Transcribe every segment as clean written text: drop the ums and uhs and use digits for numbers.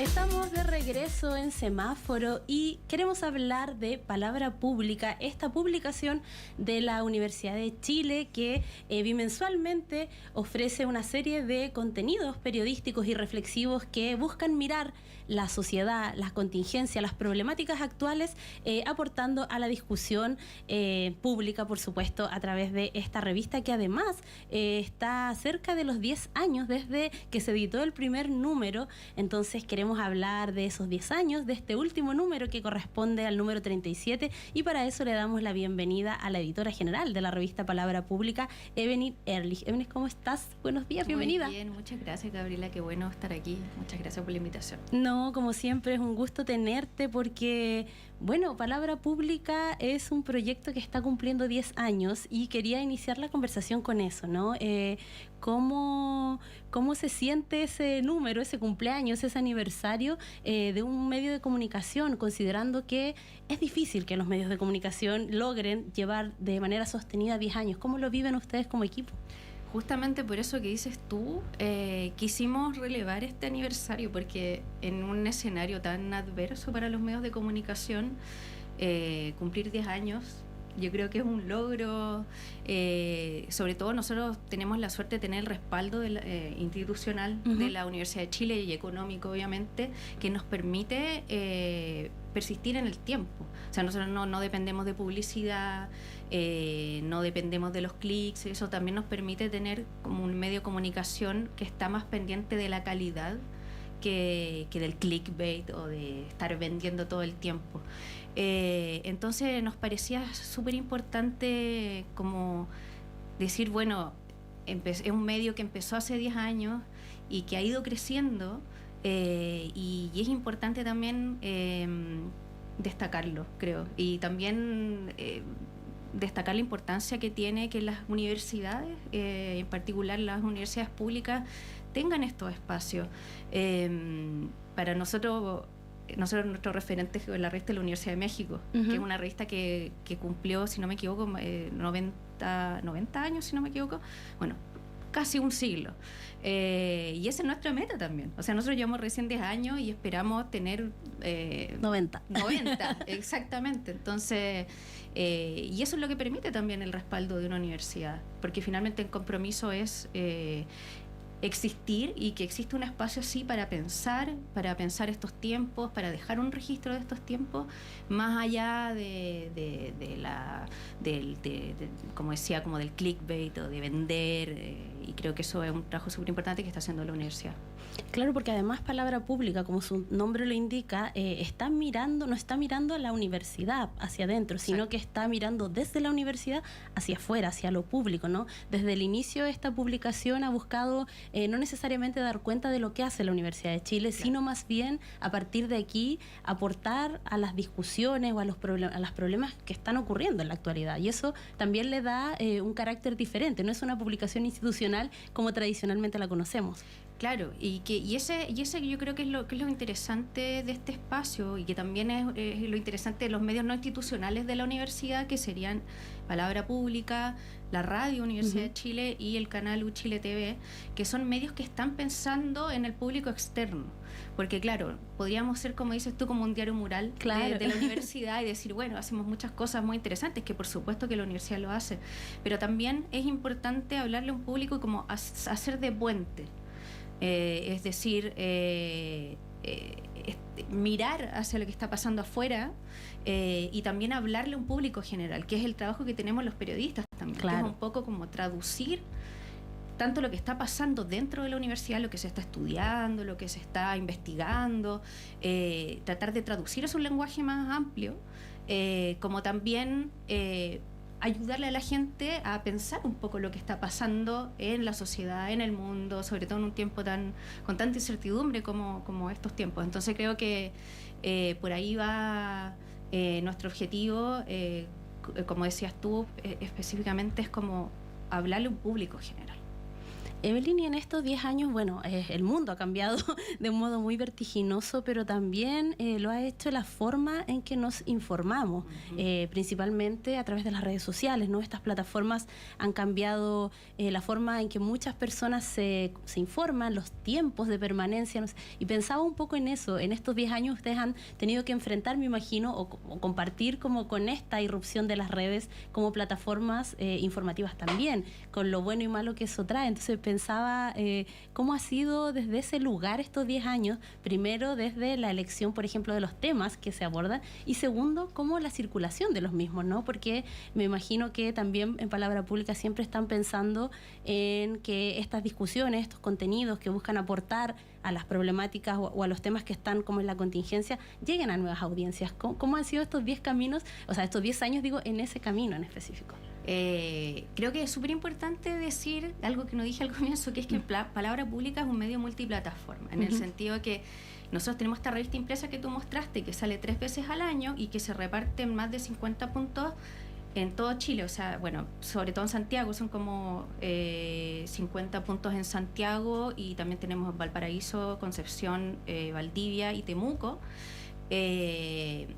Estamos de regreso en Semáforo y queremos hablar de Palabra Pública, esta publicación de la Universidad de Chile que bimensualmente ofrece una serie de contenidos periodísticos y reflexivos que buscan mirar la sociedad, las contingencias, las problemáticas actuales, aportando a la discusión pública, por supuesto, a través de esta revista que además está cerca de los 10 años desde que se editó el primer número. Entonces queremos hablar de esos 10 años, de este último número que corresponde al número 37, y para eso le damos la bienvenida a la editora general de la revista Palabra Pública, Evelyn Ehrlich. Evelyn, ¿cómo estás? Buenos días, bienvenida. Muy bien, muchas gracias, Gabriela, qué bueno estar aquí. Muchas gracias por la invitación. No, como siempre es un gusto tenerte porque, bueno, Palabra Pública es un proyecto que está cumpliendo 10 años y quería iniciar la conversación con eso, ¿no? ¿Cómo se siente ese número, ese cumpleaños, ese aniversario de un medio de comunicación, considerando que es difícil que los medios de comunicación logren llevar de manera sostenida 10 años? ¿Cómo lo viven ustedes como equipo? Justamente por eso que dices tú, quisimos relevar este aniversario, porque en un escenario tan adverso para los medios de comunicación, cumplir 10 años, yo creo que es un logro. Sobre todo nosotros tenemos la suerte de tener el respaldo institucional de la Universidad de Chile y económico, obviamente, que nos permite persistir en el tiempo. O sea, nosotros no dependemos de publicidad, no dependemos de los clics. Eso también nos permite tener como un medio de comunicación que está más pendiente de la calidad que del clickbait o de estar vendiendo todo el tiempo. Entonces nos parecía súper importante como decir, bueno, es un medio que empezó hace 10 años y que ha ido creciendo, y es importante también destacarlo, creo, y también destacar la importancia que tiene que las universidades, en particular las universidades públicas, tengan estos espacios. Para nosotros nuestro referente es la revista de la Universidad de México, que es una revista que cumplió, si no me equivoco, 90 años, si no me equivoco, bueno, casi un siglo. Y esa es nuestra meta también. O sea, nosotros llevamos recién 10 años y esperamos tener 90, exactamente. Entonces, y eso es lo que permite también el respaldo de una universidad, porque finalmente el compromiso es existir, y que existe un espacio así para pensar estos tiempos, para dejar un registro de estos tiempos, más allá como decía, como del clickbait o de vender, y creo que eso es un trabajo súper importante que está haciendo la universidad. Claro, porque además Palabra Pública, como su nombre lo indica, no está mirando a la universidad hacia adentro, sino que está mirando desde la universidad hacia afuera, hacia lo público, ¿no? Desde el inicio esta publicación ha buscado no necesariamente dar cuenta de lo que hace la Universidad de Chile, sino más bien a partir de aquí aportar a las discusiones o a los problemas que están ocurriendo en la actualidad, y eso también le da un carácter diferente. No es una publicación institucional como tradicionalmente la conocemos. Claro, y ese yo creo que es lo interesante de este espacio, y que también es lo interesante de los medios no institucionales de la universidad, que serían Palabra Pública, la radio Universidad de Chile y el canal UChile TV, que son medios que están pensando en el público externo. Porque claro, podríamos ser, como dices tú, como un diario mural de la universidad y decir, bueno, hacemos muchas cosas muy interesantes, que por supuesto que la universidad lo hace, pero también es importante hablarle a un público y como hacer de puente. Es decir, mirar hacia lo que está pasando afuera, y también hablarle a un público general, que es el trabajo que tenemos los periodistas también, que es un poco como traducir tanto lo que está pasando dentro de la universidad, lo que se está estudiando, lo que se está investigando, tratar de traducir eso a un lenguaje más amplio, como también ayudarle a la gente a pensar un poco lo que está pasando en la sociedad, en el mundo, sobre todo en un tiempo con tanta incertidumbre como estos tiempos. Entonces creo que por ahí va nuestro objetivo, como decías tú, específicamente es como hablarle a un público general. Evelyn, y en estos 10 años, bueno, el mundo ha cambiado de un modo muy vertiginoso, pero también lo ha hecho la forma en que nos informamos, principalmente a través de las redes sociales, ¿no? Estas plataformas han cambiado la forma en que muchas personas se informan, los tiempos de permanencia, no sé, y pensaba un poco en eso. En estos 10 años ustedes han tenido que enfrentar, me imagino, o compartir como con esta irrupción de las redes como plataformas informativas también, con lo bueno y malo que eso trae. Entonces pensaba cómo ha sido desde ese lugar estos 10 años, primero desde la elección, por ejemplo, de los temas que se abordan, y segundo, cómo la circulación de los mismos, ¿no? Porque me imagino que también en Palabra Pública siempre están pensando en que estas discusiones, estos contenidos que buscan aportar a las problemáticas o a los temas que están como en la contingencia, lleguen a nuevas audiencias. ¿Cómo han sido estos 10 caminos, o sea, estos 10 años, digo, en ese camino en específico? Creo que es súper importante decir algo que no dije al comienzo, que es que Palabra Pública es un medio multiplataforma, en el sentido de que nosotros tenemos esta revista impresa que tú mostraste, que sale 3 veces al año y que se reparte en más de 50 puntos en todo Chile. O sea, bueno, sobre todo en Santiago, son como 50 puntos en Santiago, y también tenemos Valparaíso, Concepción, Valdivia y Temuco. En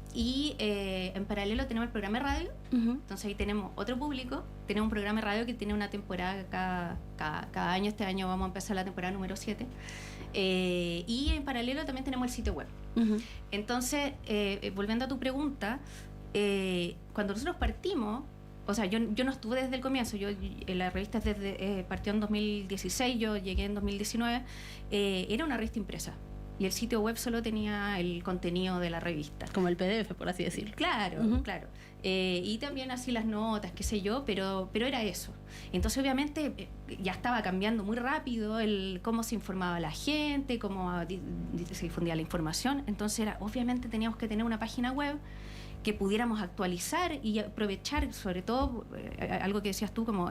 paralelo tenemos el programa de radio. Entonces ahí tenemos otro público, tenemos un programa de radio que tiene una temporada cada año. Este año vamos a empezar la temporada número 7, y en paralelo también tenemos el sitio web. Entonces, volviendo a tu pregunta, cuando nosotros partimos, o sea, yo no estuve desde el comienzo, la revista partió en 2016, yo llegué en 2019, era una revista impresa. Y el sitio web solo tenía el contenido de la revista. Como el PDF, por así decirlo. Claro, claro. Y también así las notas, qué sé yo, pero era eso. Entonces, obviamente, ya estaba cambiando muy rápido cómo se informaba la gente, cómo se difundía la información. Entonces, obviamente teníamos que tener una página web que pudiéramos actualizar y aprovechar, sobre todo, algo que decías tú, como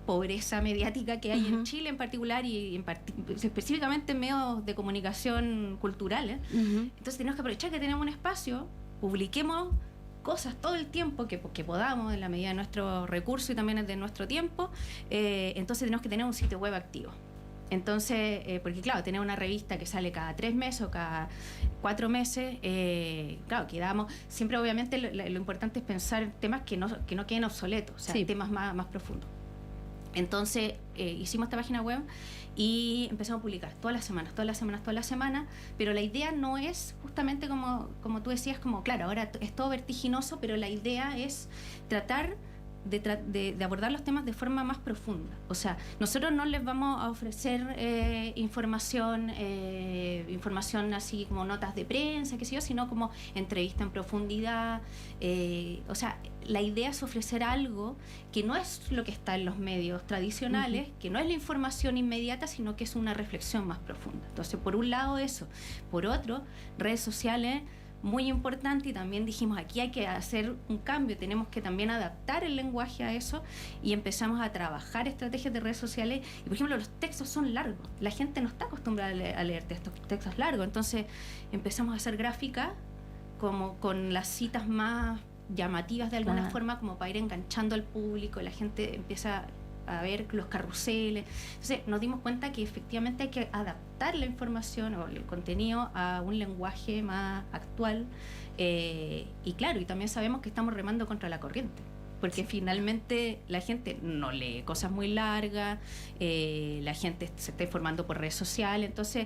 pobreza mediática que hay en Chile en particular, y específicamente en medios de comunicación culturales. Entonces tenemos que aprovechar que tenemos un espacio, publiquemos cosas todo el tiempo que podamos, en la medida de nuestro recurso y también de nuestro tiempo. Entonces tenemos que tener un sitio web activo. Entonces, porque claro, tener una revista que sale cada 3 meses o cada 4 meses, claro, quedamos, siempre obviamente lo importante es pensar en temas que no queden obsoletos, o sea, temas más profundos. Entonces hicimos esta página web y empezamos a publicar todas las semanas, pero la idea no es justamente como tú decías, como claro, ahora es todo vertiginoso, pero la idea es tratar de abordar los temas de forma más profunda. O sea, nosotros no les vamos a ofrecer información así como notas de prensa, qué sé yo, sino como entrevista en profundidad. O sea, la idea es ofrecer algo que no es lo que está en los medios tradicionales, que no es la información inmediata, sino que es una reflexión más profunda. Entonces, por un lado eso. Por otro, redes sociales, muy importante, y también dijimos, aquí hay que hacer un cambio, tenemos que también adaptar el lenguaje a eso, y empezamos a trabajar estrategias de redes sociales. Y por ejemplo, los textos son largos, la gente no está acostumbrada a leer textos largos, entonces empezamos a hacer gráfica como con las citas más llamativas de alguna forma, como para ir enganchando al público, la gente empieza a ver los carruseles. Entonces nos dimos cuenta que efectivamente hay que adaptar la información o el contenido a un lenguaje más actual, y claro, y también sabemos que estamos remando contra la corriente, porque finalmente la gente no lee cosas muy largas, la gente se está informando por redes sociales. Entonces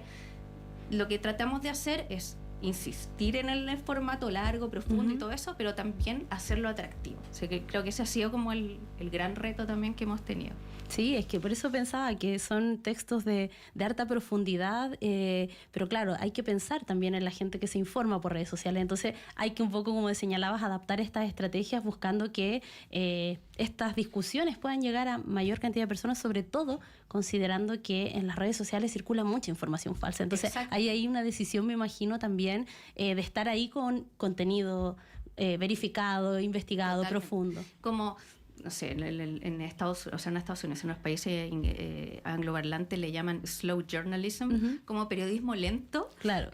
lo que tratamos de hacer es insistir en el formato largo, profundo y todo eso, pero también hacerlo atractivo. O sea, que creo que ese ha sido como el gran reto también que hemos tenido. Sí, es que por eso pensaba que son textos de harta profundidad, pero claro, hay que pensar también en la gente que se informa por redes sociales. Entonces hay que un poco, como señalabas, adaptar estas estrategias buscando que estas discusiones puedan llegar a mayor cantidad de personas, sobre todo considerando que en las redes sociales circula mucha información falsa. Entonces ahí hay una decisión, me imagino, también de estar ahí con contenido verificado, investigado, profundo. Como, no sé, en Estados Unidos, en los países angloparlantes le llaman slow journalism, como periodismo lento. Claro.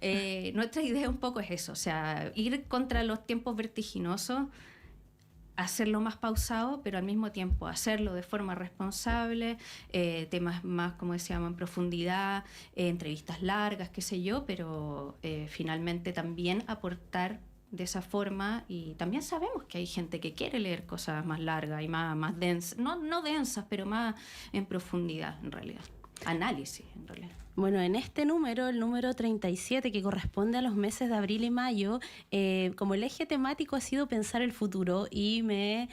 Nuestra idea un poco es eso, o sea, ir contra los tiempos vertiginosos, hacerlo más pausado, pero al mismo tiempo hacerlo de forma responsable, temas más, como decíamos, en profundidad, entrevistas largas, qué sé yo, pero finalmente también aportar de esa forma. Y también sabemos que hay gente que quiere leer cosas más largas y más densas, no densas, pero más en profundidad en realidad. Análisis en realidad. Bueno, en este número, el número 37, que corresponde a los meses de abril y mayo, como el eje temático ha sido pensar el futuro, y me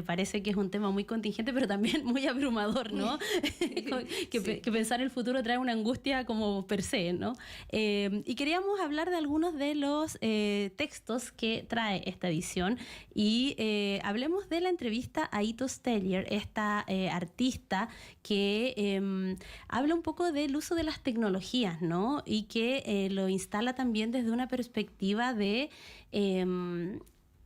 parece que es un tema muy contingente, pero también muy abrumador, ¿no? Que pensar el futuro trae una angustia como per se, ¿no? Y queríamos hablar de algunos de los textos que trae esta edición, y hablemos de la entrevista a Ito Steyer, esta artista que habla un poco del uso de las tecnologías, ¿no? Y que lo instala también desde una perspectiva de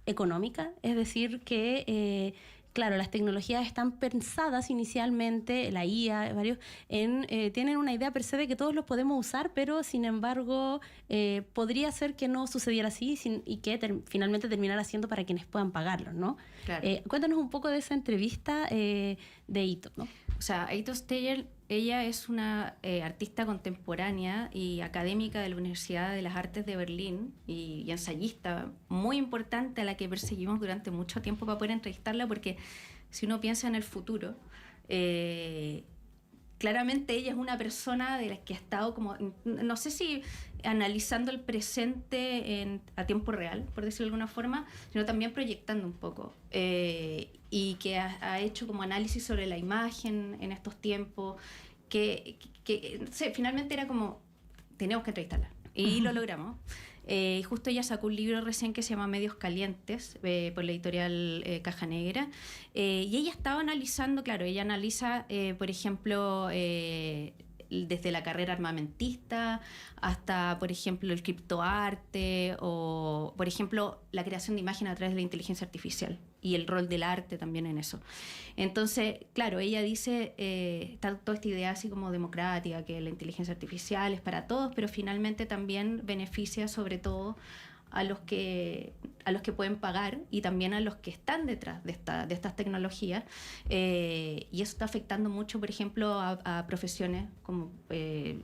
económica, es decir, que claro, las tecnologías están pensadas inicialmente, la IA, varios, tienen una idea per se de que todos los podemos usar, pero sin embargo podría ser que no sucediera así y que finalmente terminara siendo para quienes puedan pagarlos, ¿no? Claro. Cuéntanos un poco de esa entrevista de Ito, ¿no? O sea, Ito Steyer, ella es una artista contemporánea y académica de la Universidad de las Artes de Berlín y ensayista muy importante, a la que perseguimos durante mucho tiempo para poder entrevistarla, porque si uno piensa en el futuro, claramente ella es una persona de la que ha estado como, no sé si analizando el presente a tiempo real, por decirlo de alguna forma, sino también proyectando un poco. Y que ha hecho como análisis sobre la imagen en estos tiempos, que no sé, finalmente era como, teníamos que entrevistarla. Y lo logramos. Justo ella sacó un libro recién que se llama Medios Calientes, por la editorial Caja Negra, y ella estaba analizando, claro, ella analiza, por ejemplo, desde la carrera armamentista hasta, por ejemplo, el criptoarte o, por ejemplo, la creación de imágenes a través de la inteligencia artificial y el rol del arte también en eso. Entonces, claro, ella dice, está toda esta idea así como democrática, que la inteligencia artificial es para todos, pero finalmente también beneficia sobre todo a los que pueden pagar y también a los que están detrás de estas tecnologías, y eso está afectando mucho, por ejemplo, a profesiones como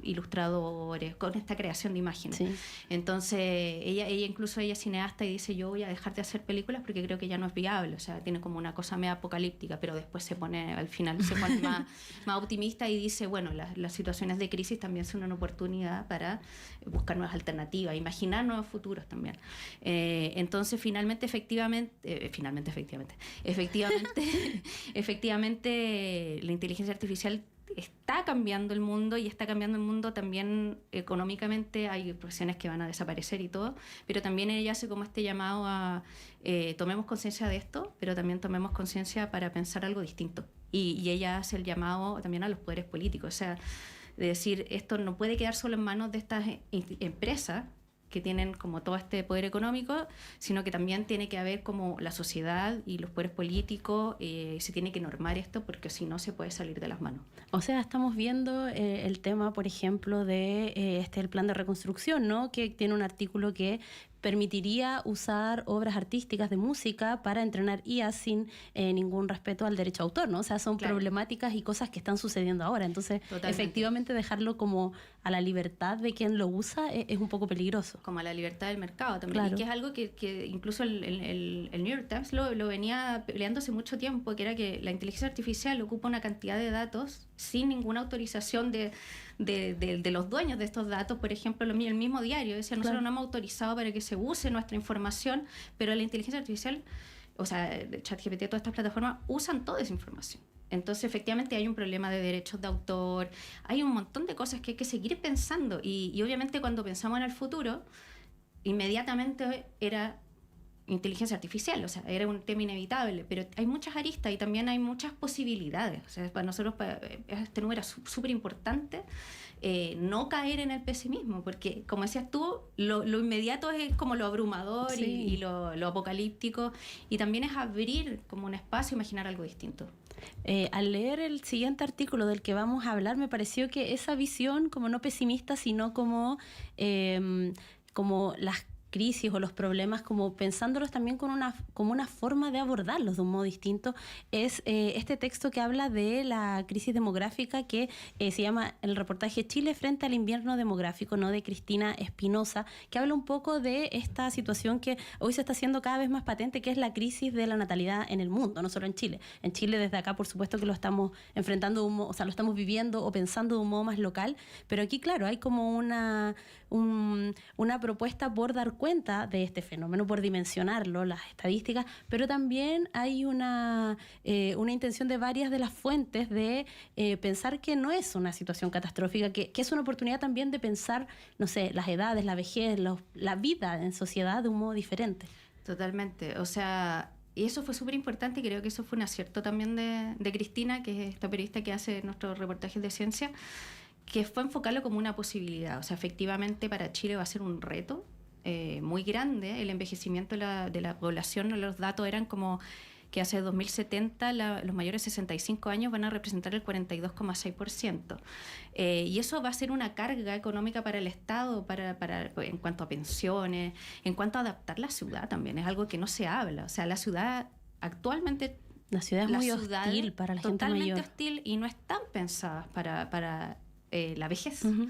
ilustradores, con esta creación de imágenes. Sí. Entonces ella incluso ella es cineasta y dice, yo voy a dejar de hacer películas porque creo que ya no es viable, o sea, tiene como una cosa media apocalíptica, pero después al final se pone más optimista y dice, bueno, las situaciones de crisis también son una oportunidad para buscar nuevas alternativas, imaginar nuevos futuros también. Entonces efectivamente la inteligencia artificial está cambiando el mundo, y está cambiando el mundo también económicamente. Hay profesiones que van a desaparecer y todo, pero también ella hace como este llamado a tomemos conciencia de esto, pero también tomemos conciencia para pensar algo distinto, y ella hace el llamado también a los poderes políticos, o sea, de decir, esto no puede quedar solo en manos de estas empresas que tienen como todo este poder económico, sino que también tiene que haber como la sociedad y los poderes políticos, se tiene que normar esto, porque si no se puede salir de las manos. O sea, estamos viendo el tema, por ejemplo, de el plan de reconstrucción, ¿no? Que tiene un artículo que permitiría usar obras artísticas de música para entrenar IA sin ningún respeto al derecho a autor, ¿no? O sea, son problemáticas y cosas que están sucediendo ahora. Entonces, efectivamente, dejarlo como a la libertad de quien lo usa es un poco peligroso. Como a la libertad del mercado también. Claro. Y que es algo que incluso el New York Times lo venía peleando hace mucho tiempo, que era que la inteligencia artificial ocupa una cantidad de datos sin ninguna autorización de los dueños de estos datos. Por ejemplo, el mismo diario decía, nosotros no hemos autorizado para que se use nuestra información, pero la inteligencia artificial, o sea, ChatGPT, todas estas plataformas usan toda esa información. Entonces, efectivamente, hay un problema de derechos de autor, hay un montón de cosas que hay que seguir pensando, y obviamente cuando pensamos en el futuro, inmediatamente era inteligencia artificial, o sea, era un tema inevitable, pero hay muchas aristas y también hay muchas posibilidades. O sea, para nosotros este número es súper importante, no caer en el pesimismo, porque como decías tú, lo inmediato es como lo abrumador, sí, y lo apocalíptico, y también es abrir como un espacio, imaginar algo distinto. Al leer el siguiente artículo del que vamos a hablar, me pareció que esa visión como no pesimista, sino como las crisis o los problemas como pensándolos también como una forma de abordarlos de un modo distinto, es este texto que habla de la crisis demográfica que se llama el reportaje Chile frente al invierno demográfico, ¿no?, de Cristina Espinosa, que habla un poco de esta situación que hoy se está haciendo cada vez más patente, que es la crisis de la natalidad en el mundo, no solo en Chile. En Chile desde acá por supuesto que lo estamos enfrentando, o sea, lo estamos viviendo o pensando de un modo más local, pero aquí claro, hay como una propuesta por dar cuenta de este fenómeno, por dimensionarlo, las estadísticas, pero también hay una intención de varias de las fuentes de pensar que no es una situación catastrófica, que es una oportunidad también de pensar, no sé, las edades, la vejez, la vida en sociedad de un modo diferente. Totalmente, o sea, y eso fue súper importante y creo que eso fue un acierto también de Cristina, que es esta periodista que hace nuestros reportajes de ciencia, que fue enfocarlo como una posibilidad. O sea, efectivamente para Chile va a ser un reto muy grande el envejecimiento de la población. Los datos eran como que hacia 2070 los mayores de 65 años van a representar el 42,6%. Y eso va a ser una carga económica para el Estado en cuanto a pensiones, en cuanto a adaptar la ciudad también. Es algo que no se habla. O sea, la ciudad actualmente... La ciudad es muy hostil para la gente mayor. Totalmente hostil y no están pensadas para la vejez. Uh-huh.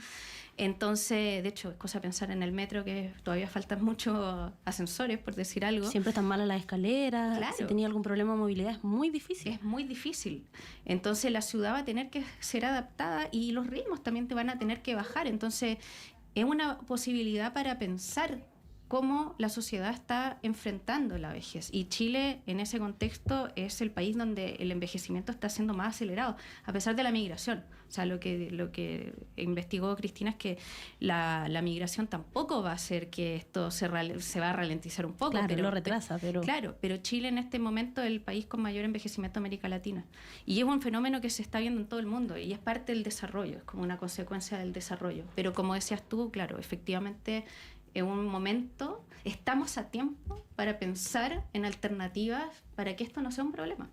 Entonces, de hecho, es cosa pensar en el metro que todavía faltan muchos ascensores, por decir algo. Siempre están malas las escaleras. Claro. Si tenía algún problema de movilidad es muy difícil. Es muy difícil. Entonces la ciudad va a tener que ser adaptada y los ritmos también te van a tener que bajar. Entonces es una posibilidad para pensar cómo la sociedad está enfrentando la vejez. Y Chile, en ese contexto, es el país donde el envejecimiento está siendo más acelerado, a pesar de la migración. O sea, lo que investigó Cristina es que la migración tampoco va a hacer que esto se va a ralentizar un poco. Claro, pero lo retrasa, pero... Claro, pero Chile en este momento es el país con mayor envejecimiento de América Latina. Y es un fenómeno que se está viendo en todo el mundo y es parte del desarrollo, es como una consecuencia del desarrollo. Pero como decías tú, claro, efectivamente... En un momento estamos a tiempo para pensar en alternativas para que esto no sea un problema.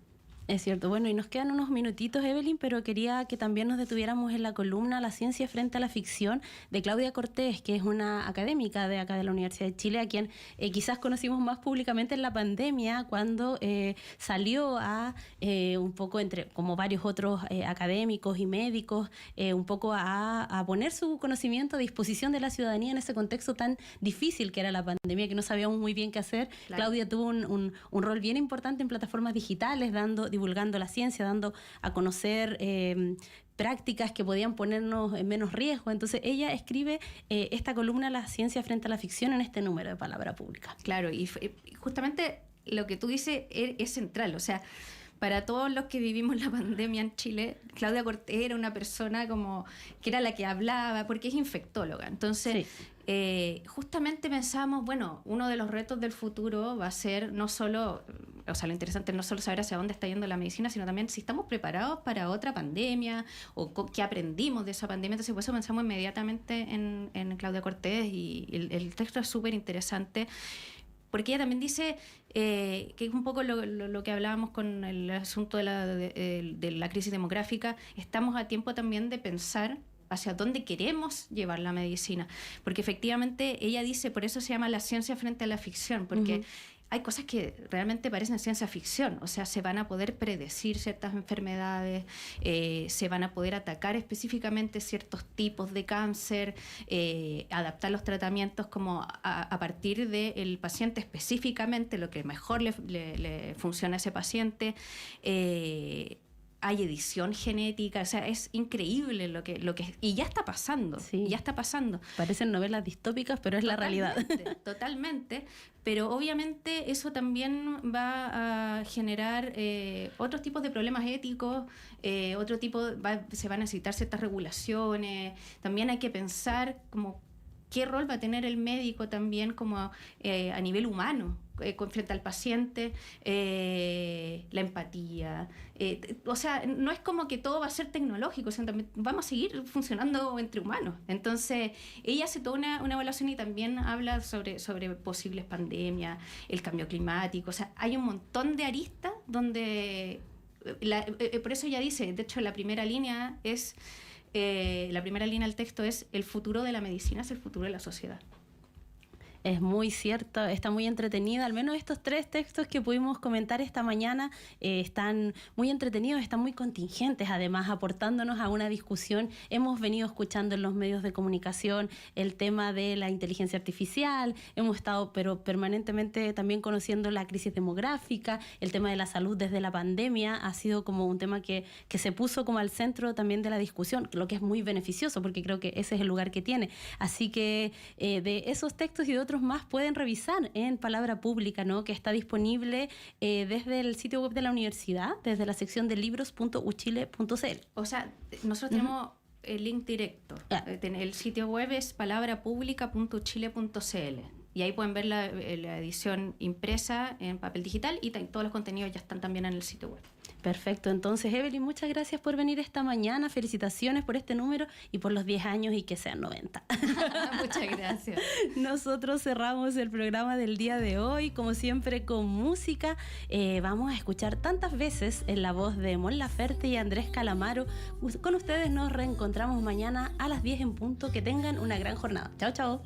Es cierto. Bueno, y nos quedan unos minutitos, Evelyn, pero quería que también nos detuviéramos en la columna La ciencia frente a la ficción de Claudia Cortés, que es una académica de acá de la Universidad de Chile, a quien quizás conocimos más públicamente en la pandemia, cuando salió a un poco como varios otros académicos y médicos, un poco a poner su conocimiento a disposición de la ciudadanía en ese contexto tan difícil que era la pandemia, que no sabíamos muy bien qué hacer. Claro. Claudia tuvo un rol bien importante en plataformas digitales, divulgando la ciencia, dando a conocer prácticas que podían ponernos en menos riesgo. Entonces ella escribe esta columna La ciencia frente a la ficción en este número de Palabra Pública. Claro, y justamente lo que tú dices es central, o sea, para todos los que vivimos la pandemia en Chile, Claudia Cortés era una persona como que era la que hablaba, porque es infectóloga. Entonces, sí. Justamente pensábamos, bueno, uno de los retos del futuro va a ser no solo, o sea, lo interesante es no solo saber hacia dónde está yendo la medicina, sino también si estamos preparados para otra pandemia o qué aprendimos de esa pandemia. Entonces, por eso pensamos inmediatamente en Claudia Cortés y el texto es súper interesante. Porque ella también dice que es un poco lo que hablábamos con el asunto de la crisis demográfica. Estamos a tiempo también de pensar hacia dónde queremos llevar la medicina. Porque efectivamente ella dice, por eso se llama la ciencia frente a la ficción, porque hay cosas que realmente parecen ciencia ficción. O sea, se van a poder predecir ciertas enfermedades, se van a poder atacar específicamente ciertos tipos de cáncer, adaptar los tratamientos como a partir del paciente específicamente, lo que mejor le funciona a ese paciente. Hay edición genética, o sea, es increíble lo que y ya está pasando, sí. Ya está pasando. Parecen novelas distópicas, pero es totalmente, la realidad. Totalmente, pero obviamente eso también va a generar otros tipos de problemas éticos, se van a necesitar ciertas regulaciones, también hay que pensar como qué rol va a tener el médico también como a nivel humano, frente al paciente, la empatía. O sea, no es como que todo va a ser tecnológico, sino también vamos a seguir funcionando entre humanos. Entonces, ella hace toda una evaluación y también habla sobre posibles pandemias, el cambio climático. O sea, hay un montón de aristas donde... por eso ella dice, de hecho, la primera línea del texto es: el futuro de la medicina es el futuro de la sociedad. Es muy cierto, está muy entretenida. Al menos estos 3 textos que pudimos comentar esta mañana están muy entretenidos, están muy contingentes, además aportándonos a una discusión. Hemos venido escuchando en los medios de comunicación el tema de la inteligencia artificial, hemos estado pero permanentemente también conociendo la crisis demográfica, el tema de la salud desde la pandemia ha sido como un tema que se puso como al centro también de la discusión, lo que es muy beneficioso porque creo que ese es el lugar que tiene. Así que de esos textos y de otros más pueden revisar en Palabra Pública, ¿no? Que está disponible desde el sitio web de la universidad, desde la sección de libros.uchile.cl. O sea, nosotros tenemos el link directo. El sitio web es palabrapublica.uchile.cl y ahí pueden ver la edición impresa en papel digital y todos los contenidos ya están también en el sitio web. Perfecto, entonces Evelyn, muchas gracias por venir esta mañana, felicitaciones por este número y por los 10 años y que sean 90. Muchas gracias. Nosotros cerramos el programa del día de hoy, como siempre con música. Vamos a escuchar tantas veces en la voz de Mon Laferte y Andrés Calamaro. Con ustedes nos reencontramos mañana a las 10 en punto. Que tengan una gran jornada. Chao, chao.